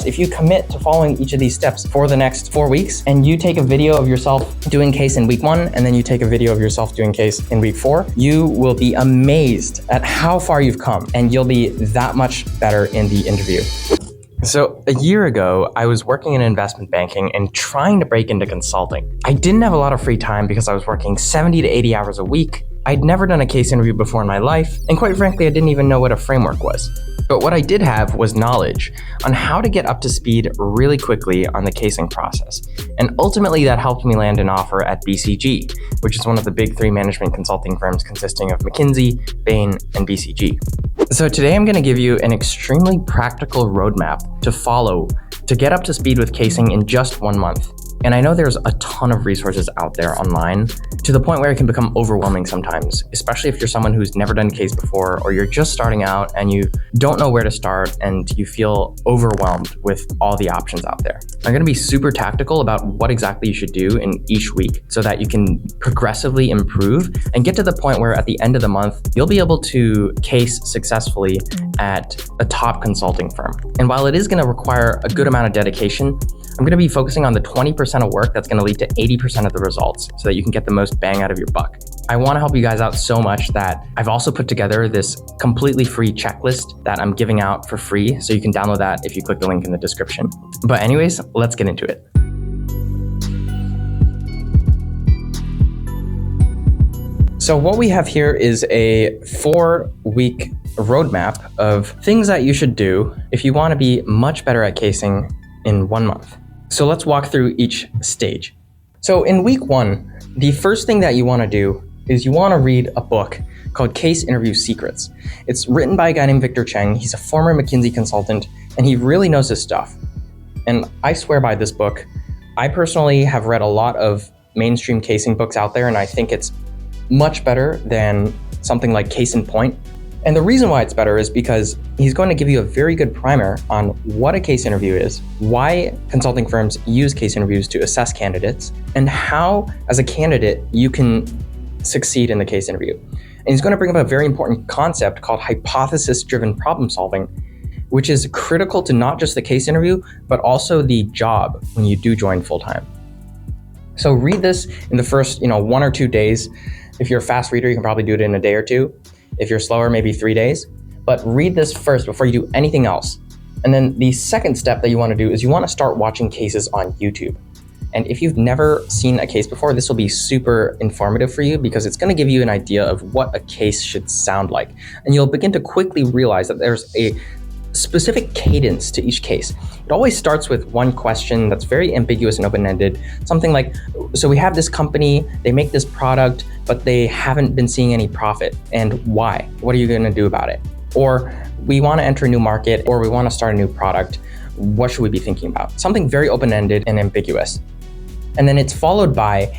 if you commit to following each of these steps for the next 4 weeks, and you take a video of yourself doing case in week 1, and then you take a video of yourself doing case in week 4, you will be amazed at how far you've come, and you'll be that much better in the interview. So a year ago, I was working in investment banking and trying to break into consulting. I didn't have a lot of free time because I was working 70 to 80 hours a week. I'd never done a case interview before in my life, and quite frankly, I didn't even know what a framework was. But what I did have was knowledge on how to get up to speed really quickly on the casing process. And ultimately, that helped me land an offer at BCG, which is one of the big 3 management consulting firms consisting of McKinsey, Bain, and BCG. So today I'm going to give you an extremely practical roadmap to follow to get up to speed with casing in just 1 month. And I know there's a ton of resources out there online to the point where it can become overwhelming sometimes, especially if you're someone who's never done case before, or you're just starting out and you don't know where to start and you feel overwhelmed with all the options out there. I'm going to be super tactical about what exactly you should do in each week so that you can progressively improve and get to the point where at the end of the month, you'll be able to case successfully at a top consulting firm. And while it is going to require a good amount of dedication, I'm going to be focusing on the 20% of work that's going to lead to 80% of the results so that you can get the most bang out of your buck. I want to help you guys out so much that I've also put together this completely free checklist that I'm giving out for free, so you can download that if you click the link in the description. But anyways, let's get into it. So what we have here is a 4-week roadmap of things that you should do if you want to be much better at casing in 1 month. So let's walk through each stage. So in week 1, the first thing that you want to do is you want to read a book called Case Interview Secrets. It's written by a guy named Victor Cheng. He's a former McKinsey consultant, and he really knows his stuff. And I swear by this book. I personally have read a lot of mainstream casing books out there, and I think it's much better than something like Case in Point. And the reason why it's better is because he's going to give you a very good primer on what a case interview is, why consulting firms use case interviews to assess candidates, and how, as a candidate, you can succeed in the case interview. And he's going to bring up a very important concept called hypothesis-driven problem solving, which is critical to not just the case interview, but also the job when you do join full-time. So read this in the first 1 or 2 days. If you're a fast reader, you can probably do it in a day or 2. If you're slower, maybe 3 days. But read this first before you do anything else. And then the second step that you want to do is you want to start watching cases on YouTube. And if you've never seen a case before, this will be super informative for you because it's going to give you an idea of what a case should sound like. And you'll begin to quickly realize that there's a specific cadence to each case. It always starts with one question that's very ambiguous and open-ended. Something like, so we have this company, they make this product, but they haven't been seeing any profit. And why? What are you going to do about it? Or we want to enter a new market, or we want to start a new product. What should we be thinking about? Something very open-ended and ambiguous. And then it's followed by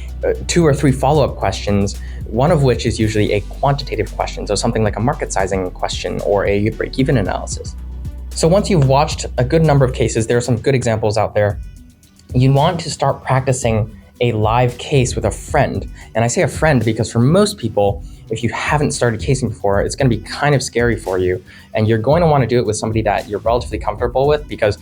2 or 3 follow-up questions, one of which is usually a quantitative question. So something like a market sizing question or a break-even analysis. So once you've watched a good number of cases, there are some good examples out there. You want to start practicing a live case with a friend. And I say a friend because for most people, if you haven't started casing before, it's going to be kind of scary for you. And you're going to want to do it with somebody that you're relatively comfortable with because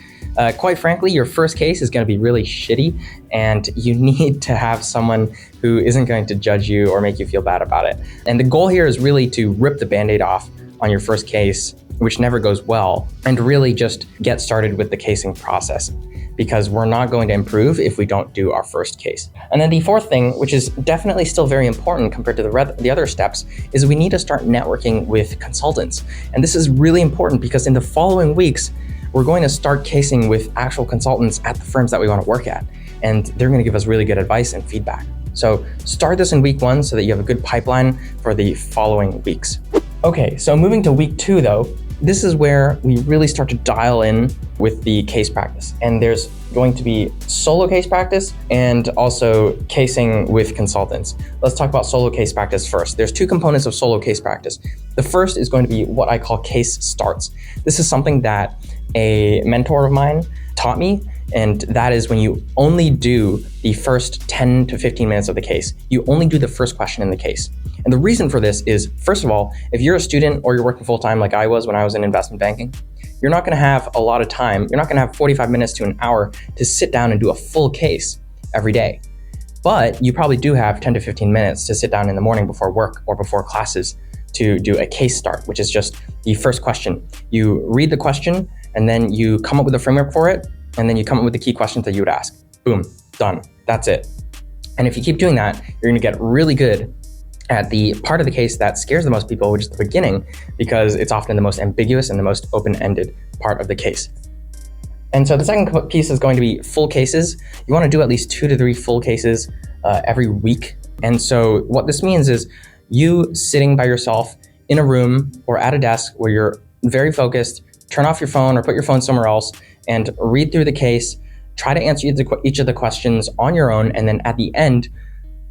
quite frankly, your first case is going to be really shitty and you need to have someone who isn't going to judge you or make you feel bad about it. And the goal here is really to rip the Band-Aid off on your first case, which never goes well, and really just get started with the casing process because we're not going to improve if we don't do our first case. And then the fourth thing, which is definitely still very important compared to the other steps, is we need to start networking with consultants. And this is really important because in the following weeks, we're going to start casing with actual consultants at the firms that we want to work at. And they're going to give us really good advice and feedback. So start this in week 1 so that you have a good pipeline for the following weeks. Okay, so moving to week 2 though, this is where we really start to dial in with the case practice. And there's going to be solo case practice and also casing with consultants. Let's talk about solo case practice first. There's 2 components of solo case practice. The first is going to be what I call case starts. This is something that a mentor of mine taught me, and that is when you only do the first 10 to 15 minutes of the case. You only do the first question in the case. And the reason for this is, first of all, if you're a student or you're working full-time like I was when I was in investment banking, you're not going to have a lot of time. You're not going to have 45 minutes to an hour to sit down and do a full case every day. But you probably do have 10 to 15 minutes to sit down in the morning before work or before classes to do a case start, which is just the first question. You read the question and then you come up with a framework for it, and then you come up with the key questions that you would ask. Boom, done. That's it. And if you keep doing that, you're going to get really good at the part of the case that scares the most people, which is the beginning, because it's often the most ambiguous and the most open-ended part of the case. And so the second piece is going to be full cases. You want to do at least 2 to 3 full cases every week. And so what this means is you sitting by yourself in a room or at a desk where you're very focused, turn off your phone or put your phone somewhere else and read through the case, try to answer each of the questions on your own, and then at the end,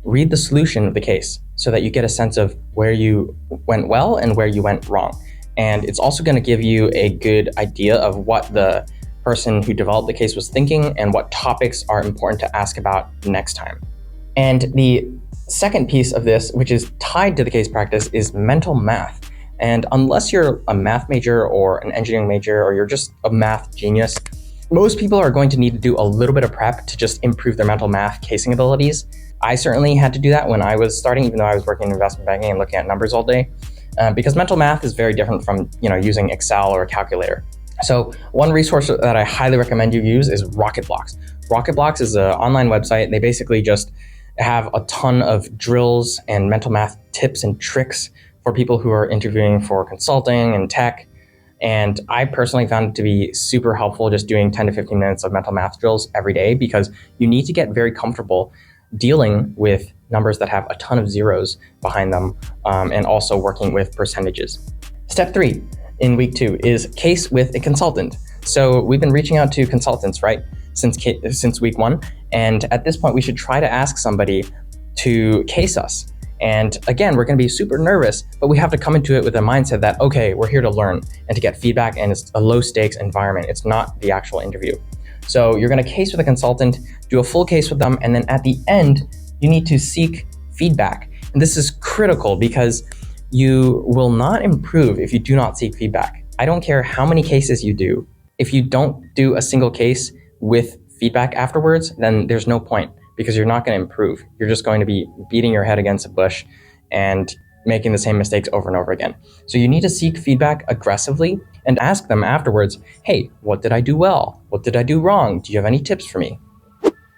read the solution of the case so that you get a sense of where you went well and where you went wrong. And it's also going to give you a good idea of what the person who developed the case was thinking and what topics are important to ask about next time. And the second piece of this, which is tied to the case practice, is mental math. And unless you're a math major or an engineering major, or you're just a math genius, most people are going to need to do a little bit of prep to just improve their mental math casing abilities. I certainly had to do that when I was starting, even though I was working in investment banking and looking at numbers all day, because mental math is very different from using Excel or a calculator. So one resource that I highly recommend you use is Rocketblocks. Rocketblocks is an online website. They basically just have a ton of drills and mental math tips and tricks for people who are interviewing for consulting and tech. And I personally found it to be super helpful just doing 10 to 15 minutes of mental math drills every day, because you need to get very comfortable dealing with numbers that have a ton of zeros behind them, and also working with percentages. Step 3 in week 2 is case with a consultant. So we've been reaching out to consultants, right, since week 1. And at this point, we should try to ask somebody to case us. And again, we're going to be super nervous, but we have to come into it with a mindset that, okay, we're here to learn and to get feedback, and it's a low stakes environment. It's not the actual interview. So you're going to case with a consultant, do a full case with them, and then at the end, you need to seek feedback. And this is critical because you will not improve if you do not seek feedback. I don't care how many cases you do. If you don't do a single case with feedback afterwards, then there's no point, because you're not going to improve. You're just going to be beating your head against a bush and making the same mistakes over and over again. So you need to seek feedback aggressively and ask them afterwards, hey, what did I do well? What did I do wrong? Do you have any tips for me?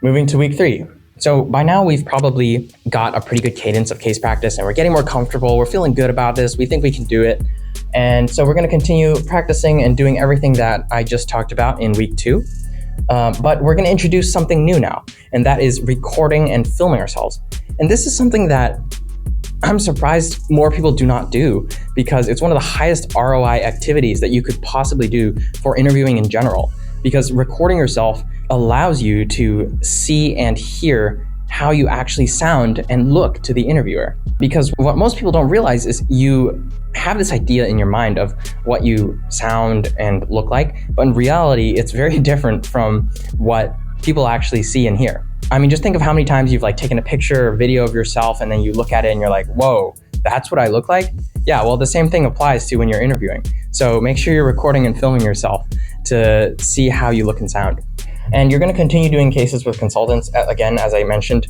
Moving to week 3. So by now we've probably got a pretty good cadence of case practice, and we're getting more comfortable. We're feeling good about this. We think we can do it. And so we're going to continue practicing and doing everything that I just talked about in week 2. But we're going to introduce something new now, and that is recording and filming ourselves. And this is something that I'm surprised more people do not do, because it's one of the highest ROI activities that you could possibly do for interviewing in general, because recording yourself allows you to see and hear how you actually sound and look to the interviewer. Because what most people don't realize is you have this idea in your mind of what you sound and look like, but in reality, it's very different from what people actually see and hear. I mean, just think of how many times you've taken a picture or video of yourself, and then you look at it and you're like, whoa, that's what I look like? Yeah, well, the same thing applies to when you're interviewing. So make sure you're recording and filming yourself to see how you look and sound. And you're going to continue doing cases with consultants. Again, as I mentioned,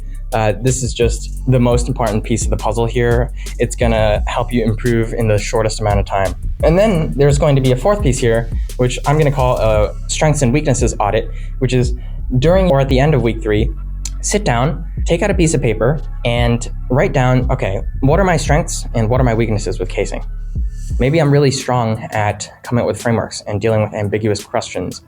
this is just the most important piece of the puzzle here. It's going to help you improve in the shortest amount of time. And then there's going to be a fourth piece here, which I'm going to call a strengths and weaknesses audit, which is during or at the end of week 3, sit down, take out a piece of paper, and write down, okay, what are my strengths and what are my weaknesses with casing? Maybe I'm really strong at coming up with frameworks and dealing with ambiguous questions,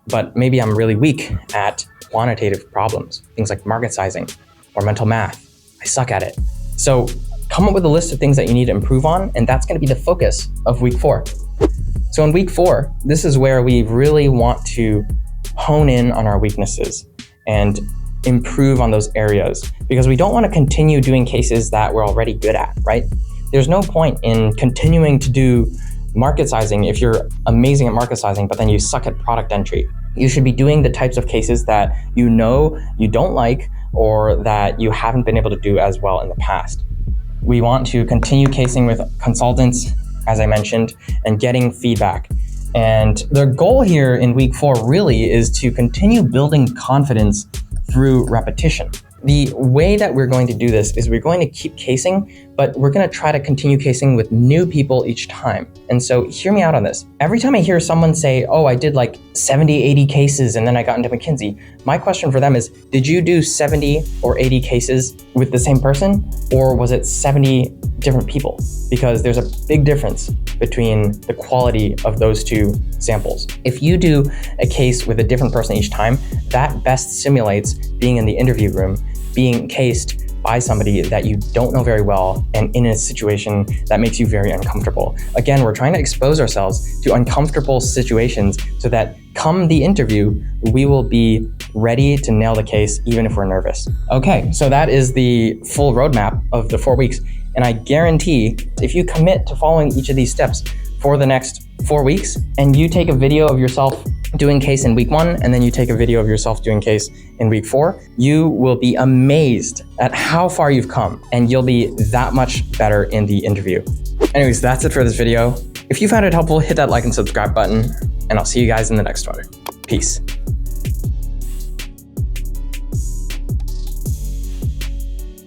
but maybe I'm really weak at quantitative problems, things like market sizing or mental math. I suck at it. So come up with a list of things that you need to improve on, and that's going to be the focus of week 4. So in week 4, this is where we really want to hone in on our weaknesses and improve on those areas, because we don't want to continue doing cases that we're already good at, right? There's no point in continuing to do market sizing if you're amazing at market sizing, but then you suck at product entry. You should be doing the types of cases that you know you don't like, or that you haven't been able to do as well in the past. We want to continue casing with consultants, as I mentioned, and getting feedback. And the goal here in week 4 really is to continue building confidence through repetition. The way that we're going to do this is we're going to keep casing, but we're going to try to continue casing with new people each time. And so hear me out on this. Every time I hear someone say, oh, I did like 70, 80 cases and then I got into McKinsey, my question for them is, did you do 70 or 80 cases with the same person, or was it 70 different people? Because there's a big difference between the quality of those two samples. If you do a case with a different person each time, that best simulates being in the interview room, being cased by somebody that you don't know very well and in a situation that makes you very uncomfortable. Again, we're trying to expose ourselves to uncomfortable situations so that come the interview, we will be ready to nail the case even if we're nervous. Okay, so that is the full roadmap of the 4 weeks. And I guarantee if you commit to following each of these steps for the next 4 weeks, and you take a video of yourself doing case in week 1, and then you take a video of yourself doing case in week 4, you will be amazed at how far you've come, and you'll be that much better in the interview. Anyways, that's it for this video. If you found it helpful, hit that like and subscribe button, and I'll see you guys in the next one. Peace.